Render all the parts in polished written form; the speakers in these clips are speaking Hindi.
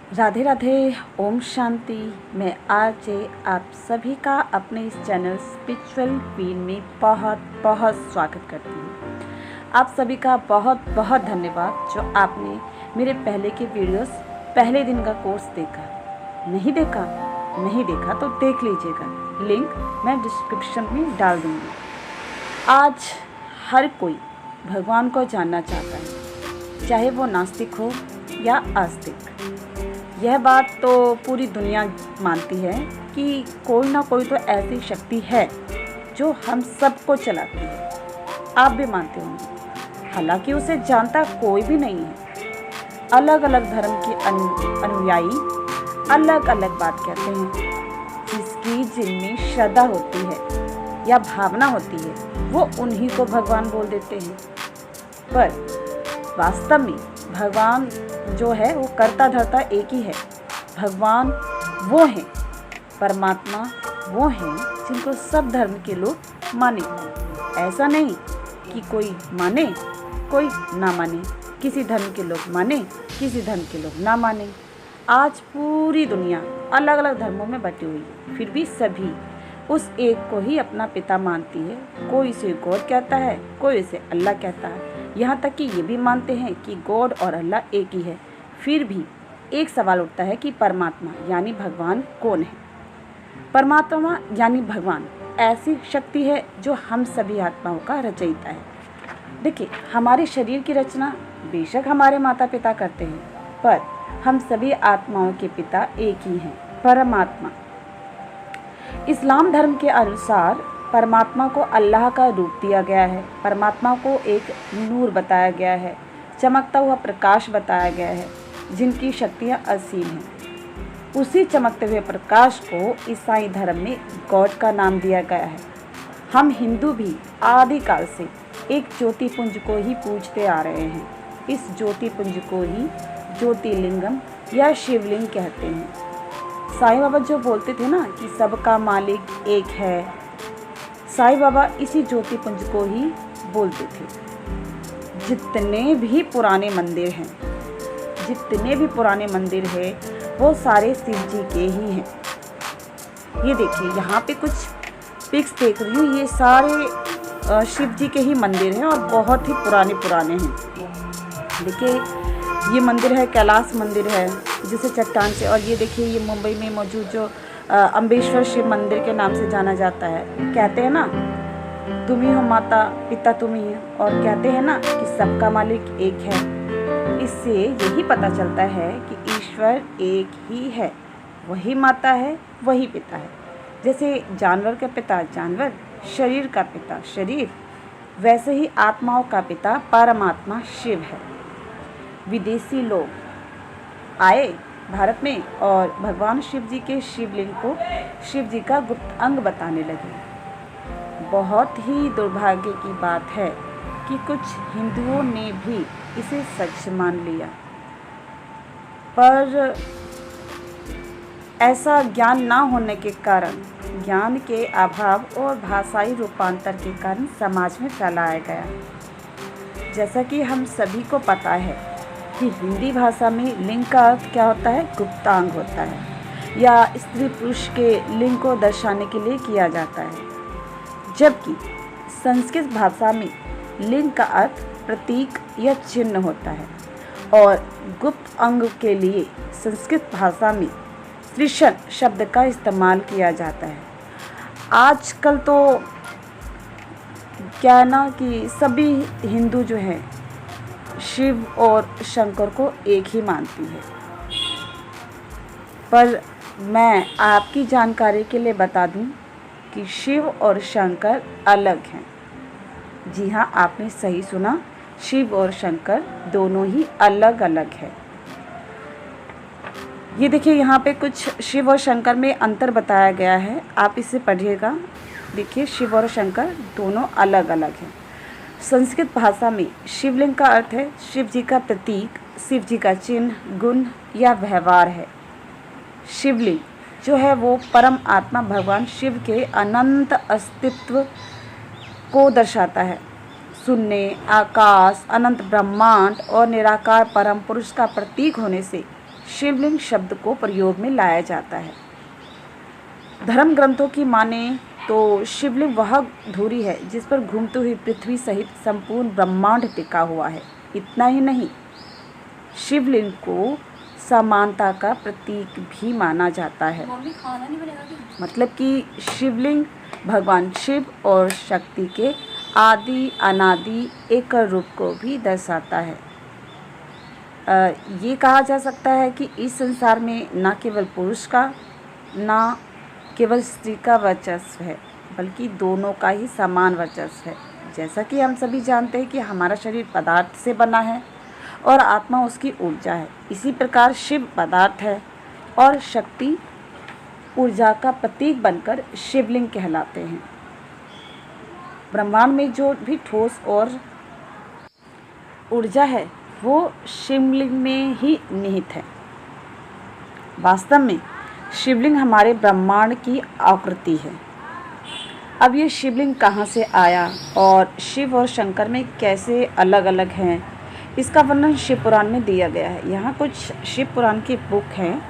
राधे राधे। ओम शांति। मैं आज आप सभी का अपने इस चैनल स्पिरिचुअल क्वीन में बहुत बहुत स्वागत करती हूँ। आप सभी का बहुत बहुत धन्यवाद जो आपने मेरे पहले के वीडियोस पहले दिन का कोर्स देखा। नहीं देखा तो देख लीजिएगा, लिंक मैं डिस्क्रिप्शन में डाल दूँगी। आज हर कोई भगवान को जानना चाहता है, चाहे वो नास्तिक हो या आस्तिक। यह बात तो पूरी दुनिया मानती है कि कोई ना कोई तो ऐसी शक्ति है जो हम सबको चलाती है। आप भी मानते होंगे, हालांकि उसे जानता कोई भी नहीं है। अलग अलग धर्म के अनुयायी अलग अलग बात कहते हैं। जिसकी जिनमें श्रद्धा होती है या भावना होती है वो उन्हीं को भगवान बोल देते हैं। पर वास्तव में भगवान जो है वो करता धरता एक ही है। भगवान वो हैं, परमात्मा वो हैं जिनको सब धर्म के लोग माने। ऐसा नहीं कि कोई माने कोई ना माने, किसी धर्म के लोग माने किसी धर्म के लोग ना माने। आज पूरी दुनिया अलग अलग धर्मों में बटी हुई है, फिर भी सभी उस एक को ही अपना पिता मानती है। कोई इसे गॉड कहता है, कोई इसे अल्लाह कहता है। यहाँ तक कि ये भी मानते हैं कि गॉड और अल्लाह एक ही है। फिर भी एक सवाल उठता है कि परमात्मा यानी भगवान कौन है। परमात्मा यानी भगवान ऐसी शक्ति है जो हम सभी आत्माओं का रचयिता है। देखिए, हमारे शरीर की रचना बेशक हमारे माता पिता करते हैं, पर हम सभी आत्माओं के पिता एक ही हैं, परमात्मा। इस्लाम धर्म के अनुसार परमात्मा को अल्लाह का रूप दिया गया है। परमात्मा को एक नूर बताया गया है, चमकता हुआ प्रकाश बताया गया है, जिनकी शक्तियाँ असीम हैं। उसी चमकते हुए प्रकाश को ईसाई धर्म में गॉड का नाम दिया गया है। हम हिंदू भी आदिकाल से एक ज्योतिपुंज को ही पूजते आ रहे हैं। इस ज्योतिपुंज को ही ज्योतिर्लिंगम या शिवलिंग कहते हैं। साईं बाबा जो बोलते थे ना कि सबका मालिक एक है, साईं बाबा इसी ज्योतिपुंज को ही बोलते थे। जितने भी पुराने मंदिर हैं वो सारे शिव जी के ही हैं। ये देखिए, यहाँ पे कुछ पिक्स देख रही हूँ, ये सारे शिव जी के ही मंदिर हैं और बहुत ही पुराने हैं। देखिए, ये मंदिर है, कैलाश मंदिर है जिसे चट्टान से, और ये देखिए ये मुंबई में मौजूद जो अम्बेश्वर शिव मंदिर के नाम से जाना जाता है। कहते हैं ना, तुम ही हो माता पिता तुम ही है, और कहते हैं ना कि सबका मालिक एक है। इससे यही पता चलता है कि ईश्वर एक ही है, वही माता है वही पिता है। जैसे जानवर का पिता जानवर, शरीर का पिता शरीर, वैसे ही आत्माओं का पिता परमात्मा शिव है। विदेशी लोग आए भारत में और भगवान शिव जी के शिवलिंग को शिव जी का गुप्त अंग बताने लगे। बहुत ही दुर्भाग्य की बात है कि कुछ हिंदुओं ने भी इसे सच मान लिया, पर ऐसा ज्ञान ना होने के कारण, ज्ञान के अभाव और भाषाई रूपांतर के कारण समाज में फैलाया गया। जैसा कि हम सभी को पता है कि हिंदी भाषा में लिंग का अर्थ क्या होता है, गुप्तांग होता है, या स्त्री पुरुष के लिंग को दर्शाने के लिए किया जाता है। जबकि संस्कृत भाषा में लिंग का अर्थ प्रतीक या चिन्ह होता है, और गुप्त अंग के लिए संस्कृत भाषा में स्त्रीशन शब्द का इस्तेमाल किया जाता है। आजकल तो क्या है ना कि सभी हिंदू जो है शिव और शंकर को एक ही मानती है। पर मैं आपकी जानकारी के लिए बता दूं कि शिव और शंकर अलग हैं। जी हाँ, आपने सही सुना, शिव और शंकर दोनों ही अलग अलग है। ये देखिए, यहाँ पे कुछ शिव और शंकर में अंतर बताया गया है, आप इसे पढ़िएगा। देखिए, शिव और शंकर दोनों अलग अलग हैं। संस्कृत भाषा में शिवलिंग का अर्थ है शिव जी का प्रतीक, शिव जी का चिन्ह, गुण या व्यवहार है। शिवलिंग जो है वो परम आत्मा भगवान शिव के अनंत अस्तित्व को दर्शाता है। शून्य, आकाश, अनंत ब्रह्मांड और निराकार परम पुरुष का प्रतीक होने से शिवलिंग शब्द को प्रयोग में लाया जाता है। धर्म ग्रंथों की माने तो शिवलिंग वह धुरी है जिस पर घूमती हुई पृथ्वी सहित संपूर्ण ब्रह्मांड टिका हुआ है। इतना ही नहीं, शिवलिंग को समानता का प्रतीक भी माना जाता है। मतलब कि शिवलिंग भगवान शिव और शक्ति के आदि अनादि एक रूप को भी दर्शाता है। ये कहा जा सकता है कि इस संसार में न केवल पुरुष का न केवल स्त्री का वर्चस्व है, बल्कि दोनों का ही समान वर्चस्व है। जैसा कि हम सभी जानते हैं कि हमारा शरीर पदार्थ से बना है और आत्मा उसकी ऊर्जा है। इसी प्रकार शिव पदार्थ है और शक्ति ऊर्जा का प्रतीक बनकर शिवलिंग कहलाते हैं। ब्रह्मांड में जो भी ठोस और ऊर्जा है वो शिवलिंग में ही निहित है। वास्तव में शिवलिंग हमारे ब्रह्मांड की आकृति है। अब ये शिवलिंग कहाँ से आया और शिव और शंकर में कैसे अलग अलग हैं, इसका वर्णन शिव पुराण में दिया गया है। यहाँ कुछ शिव पुराण की बुक हैं,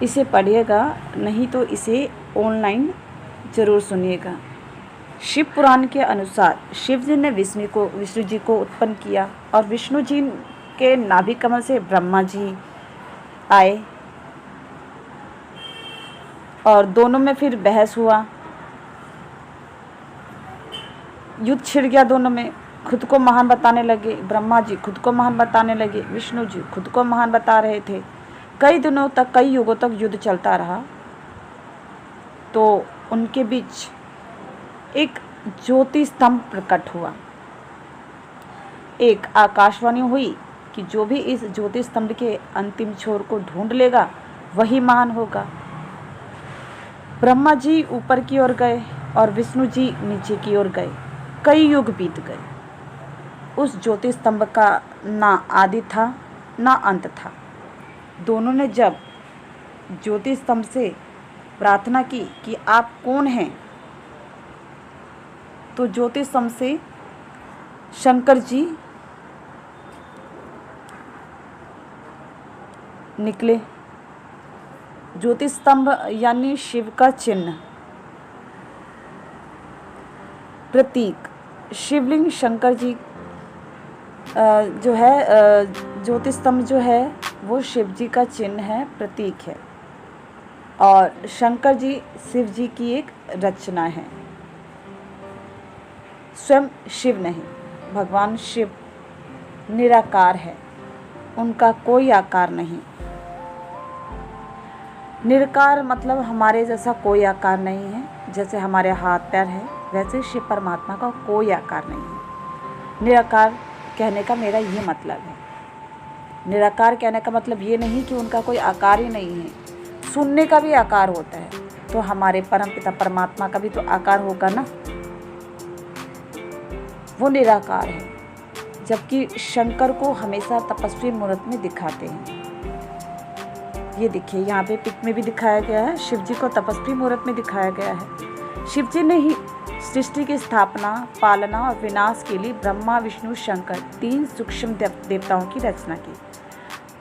इसे पढ़िएगा, नहीं तो इसे ऑनलाइन ज़रूर सुनिएगा। शिव पुराण के अनुसार शिव जी ने विष्णु जी को उत्पन्न किया और विष्णु जी के नाभि कमल से ब्रह्मा जी आए और दोनों में फिर बहस हुआ, युद्ध छिड़ गया दोनों में। खुद को महान बताने लगे, ब्रह्मा जी खुद को महान बताने लगे, विष्णु जी खुद को महान बता रहे थे। कई दिनों तक, कई युगों तक युद्ध चलता रहा। तो उनके बीच एक ज्योति स्तंभ प्रकट हुआ। एक आकाशवाणी हुई कि जो भी इस ज्योति स्तंभ के अंतिम छोर को ढूंढ लेगा वही महान होगा। ब्रह्मा जी ऊपर की ओर गए और विष्णु जी नीचे की ओर गए। कई युग बीत गए। उस ज्योति स्तंभ का ना आदि था ना अंत था। दोनों ने जब ज्योति स्तंभ से प्रार्थना की कि आप कौन हैं, तो ज्योति स्तंभ से शंकर जी निकले। ज्योति स्तंभ यानी शिव का चिन्ह, प्रतीक। शिवलिंग शंकर जी जो है, ज्योति स्तंभ जो है वो शिव जी का चिन्ह है, प्रतीक है। और शंकर जी शिव जी की एक रचना है, स्वयं शिव नहीं। भगवान शिव निराकार है, उनका कोई आकार नहीं। निराकार मतलब हमारे जैसा कोई आकार नहीं है। जैसे हमारे हाथ पैर है, वैसे शिव परमात्मा का कोई आकार नहीं है। निराकार कहने का मेरा ये मतलब है। निराकार कहने का मतलब ये नहीं कि उनका कोई आकार ही नहीं है। सुनने का भी आकार होता है, तो हमारे परमपिता परमात्मा का भी तो आकार होगा ना, वो निराकार है। जबकि शंकर को हमेशा तपस्वी मूर्त में दिखाते हैं। ये देखिए, यहाँ पे पिक में भी दिखाया गया है, शिव जी को तपस्वी मूर्त में दिखाया गया है। शिव जी ने ही सृष्टि की स्थापना, पालना और विनाश के लिए ब्रह्मा विष्णु शंकर 3 सूक्ष्म देवताओं की रचना की।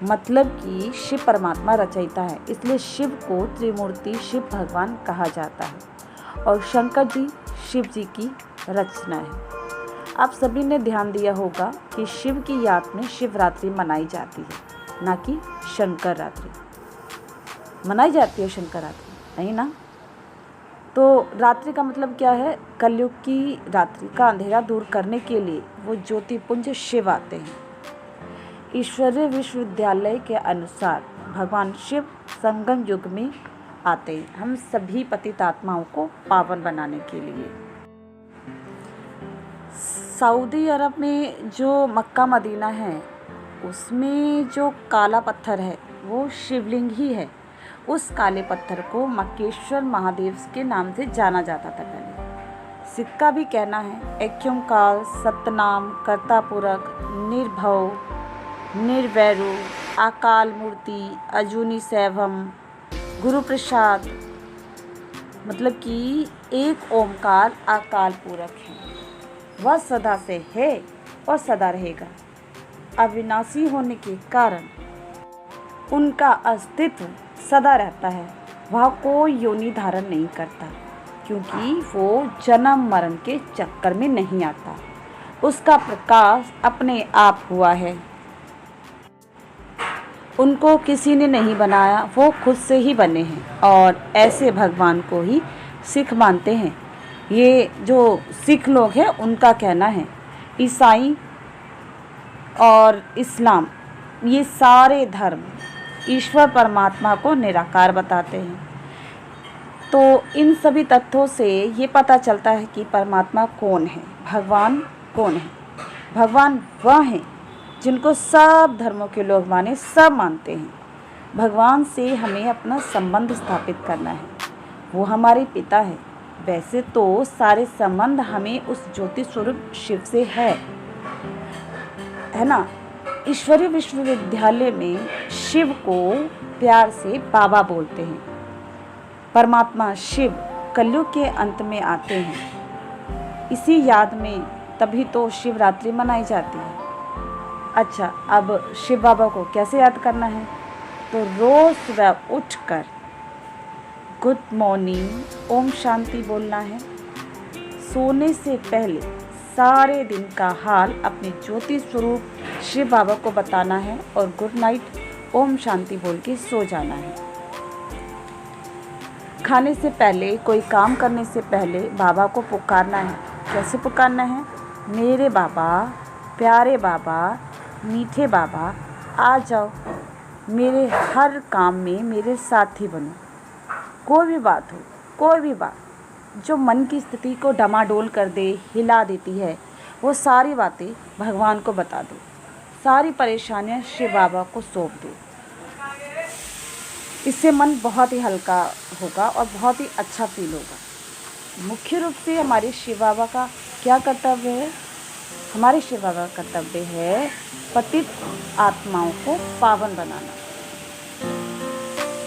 मतलब कि शिव परमात्मा रचयिता है, इसलिए शिव को त्रिमूर्ति शिव भगवान कहा जाता है और शंकर जी शिव जी की रचना है। आप सभी ने ध्यान दिया होगा कि शिव की याद में शिवरात्रि मनाई जाती है, ना कि शंकर रात्रि मनाई जाती है। शंकर रात्रि नहीं ना। तो रात्रि का मतलब क्या है? कलयुग की रात्रि का अंधेरा दूर करने के लिए वो ज्योतिपुंज शिव आते हैं। ईश्वरीय विश्वविद्यालय के अनुसार भगवान शिव संगम युग में आते हैं, हम सभी पतित आत्माओं को पावन बनाने के लिए। सऊदी अरब में जो मक्का मदीना है, उसमें जो काला पत्थर है वो शिवलिंग ही है। उस काले पत्थर को मक्केश्वर महादेव के नाम से जाना जाता था पहले। सिक्का भी कहना है एक्योंकाल, सतनाम, कर्तापुरक, निर्भव, निर्वैरू, अकाल मूर्ति, अजूनी सैभम, गुरु प्रसाद। मतलब कि एक ओमकार अकाल पूरक है, वह सदा से है और सदा रहेगा। अविनाशी होने के कारण उनका अस्तित्व सदा रहता है। वह कोई योनि धारण नहीं करता, क्योंकि वो जन्म मरण के चक्कर में नहीं आता। उसका प्रकाश अपने आप हुआ है। उनको किसी ने नहीं बनाया, वो खुद से ही बने हैं और ऐसे भगवान को ही सिख मानते हैं। ये जो सिख लोग हैं उनका कहना है। ईसाई और इस्लाम, ये सारे धर्म ईश्वर परमात्मा को निराकार बताते हैं। तो इन सभी तथ्यों से ये पता चलता है कि परमात्मा कौन है, भगवान कौन है। भगवान वह हैं जिनको सब धर्मों के लोग सब मानते हैं। भगवान से हमें अपना संबंध स्थापित करना है। वो हमारे पिता है। वैसे तो सारे संबंध हमें उस ज्योति स्वरूप शिव से है ना। ईश्वरीय विश्वविद्यालय में शिव को प्यार से बाबा बोलते हैं। परमात्मा शिव कलयुग के अंत में आते हैं। इसी याद में तभी तो शिवरात्रि मनाई जाती है। अच्छा, अब शिव बाबा को कैसे याद करना है? तो रोज़ सुबह उठकर गुड मॉर्निंग, ओम शांति बोलना है। सोने से पहले सारे दिन का हाल अपने ज्योति स्वरूप शिव बाबा को बताना है और गुड नाइट ओम शांति बोल के सो जाना है। खाने से पहले, कोई काम करने से पहले बाबा को पुकारना है। कैसे पुकारना है? मेरे बाबा, प्यारे बाबा, मीठे बाबा, आ जाओ, मेरे हर काम में मेरे साथी बनो। कोई भी बात हो, कोई भी बात जो मन की स्थिति को डमाडोल कर दे, हिला देती है, वो सारी बातें भगवान को बता दो। सारी परेशानियां शिव बाबा को सौंप दो। इससे मन बहुत ही हल्का होगा और बहुत ही अच्छा फील होगा। मुख्य रूप से हमारे शिव बाबा का क्या कर्तव्य है? हमारे शिव बाबा का कर्तव्य है पतित आत्माओं को पावन बनाना।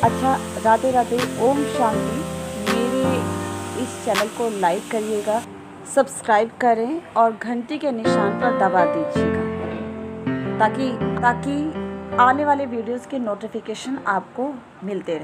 अच्छा, राधे राधे, ओम शांति। मेरे इस चैनल को लाइक करिएगा, सब्सक्राइब करें और घंटी के निशान पर दबा दीजिएगा ताकि आने वाले वीडियोस के नोटिफिकेशन आपको मिलते रहे।